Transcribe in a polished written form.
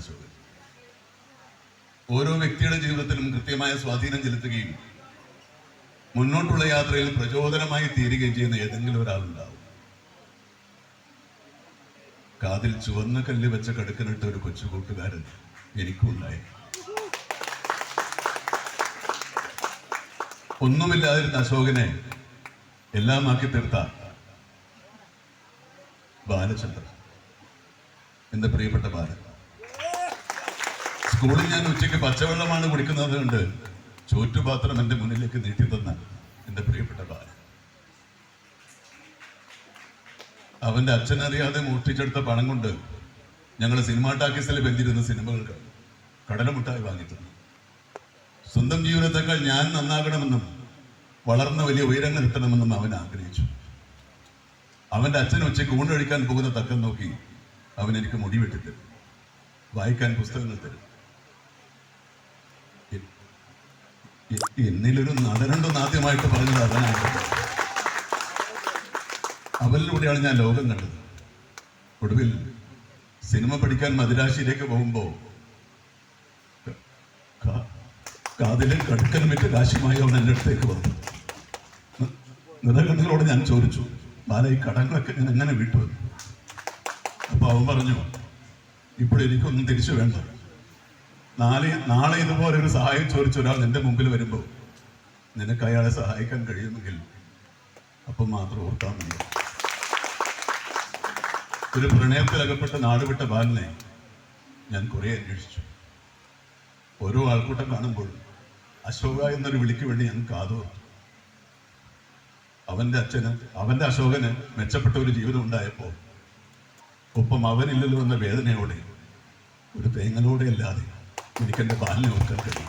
അശോകൻ. ഓരോ വ്യക്തിയുടെ ജീവിതത്തിലും കൃത്യമായ സ്വാധീനം ചെലുത്തുകയും മുന്നോട്ടുള്ള യാത്രയിൽ പ്രചോദനമായി തീരുകയും ചെയ്യുന്ന ഏതെങ്കിലും ഒരാളുണ്ടാവും. കാതിൽ ചുവന്ന കല്ല് വെച്ച കടുക്കനിട്ട ഒരു കൊച്ചു കൂട്ടുകാരൻ എനിക്കുണ്ടായി. ഒന്നുമില്ലാതിരുന്ന അശോകനെ എല്ലാമാക്കി തീർത്ത ബാലചന്ദ്രൻ, എന്റെ പ്രിയപ്പെട്ട ബാലൻ. സ്കൂളിൽ ഞാൻ ഉച്ചയ്ക്ക് പച്ചവെള്ളമാണ് കുടിക്കുന്നത് കൊണ്ട് ചോറ്റുപാത്രം എന്റെ മുന്നിലേക്ക് നീട്ടി തന്ന എന്റെ പ്രിയപ്പെട്ട ബാലൻ. അവന്റെ അച്ഛനറിയാതെ മോഷ്ടിച്ചെടുത്ത പണം കൊണ്ട് ഞങ്ങൾ സിനിമാ ടാക്കീസിൽ ബന്ധിരുന്ന സിനിമകൾക്ക് കടലമുട്ടായി വാങ്ങി തന്നു. സ്വന്തം ജീവിതത്തെക്കാൾ ഞാൻ നന്നാകണമെന്നും വളർന്ന വലിയ ഉയരങ്ങൾ എത്തണമെന്നും അവൻ ആഗ്രഹിച്ചു. അവന്റെ അച്ഛൻ ഉച്ചയ്ക്ക് ഊണ് കഴിക്കാൻ പോകുന്ന തക്കം നോക്കി അവൻ എനിക്ക് മുടി വെട്ടിത്തരും, വായിക്കാൻ പുസ്തകങ്ങൾ തരും. എന്നിലൊരു നടനുണ്ടെന്ന് ആദ്യമായിട്ട് പറഞ്ഞത് അവനാണ്. അവനിലൂടെയാണ് ഞാൻ ലോകം കണ്ടത്. ഒടുവിൽ സിനിമ പഠിക്കാൻ മദിരാശിയിലേക്ക് പോകുമ്പോ കാതിലെ കടുക്കൻ വിറ്റ് കാശുമായി അവൻ എൻ്റെ അടുത്തേക്ക് വന്നു. നിറകണ്ണുകളോട് ഞാൻ ചോദിച്ചു, ബാല, ഈ കടങ്ങളൊക്കെ ഞാൻ എങ്ങനെ വിട്ടു? അപ്പൊ അവൻ പറഞ്ഞു, ഇപ്പോഴെനിക്കൊന്നും തിരിച്ചു വേണ്ട. നാളെ ഇതുപോലെ ഒരു സഹായം ചോദിച്ച ഒരാൾ നിന്റെ മുമ്പിൽ വരുമ്പോ നിനക്ക് അയാളെ സഹായിക്കാൻ കഴിയുമെങ്കിൽ അപ്പം മാത്രം ഓർത്താൽ മതി. ഒരു പ്രണയത്തിലകപ്പെട്ട നാടുവിട്ട ബാലനെ ഞാൻ കുറെ അന്വേഷിച്ചു. ഓരോ ആൾക്കൂട്ടം കാണുമ്പോൾ അശോക എന്നൊരു വിളിക്ക് വേണ്ടി ഞാൻ കാതോർത്തു. അവന്റെ അശോകന് മെച്ചപ്പെട്ട ഒരു ജീവിതം ഉണ്ടായപ്പോ ഒപ്പം അവനില്ലല്ലോ എന്ന വേദനയോടെ, ഒരു തേങ്ങലോടെ അല്ലാതെ എനിക്കെന്റെ ബാലിനെ ഓർക്കാൻ കഴിയും.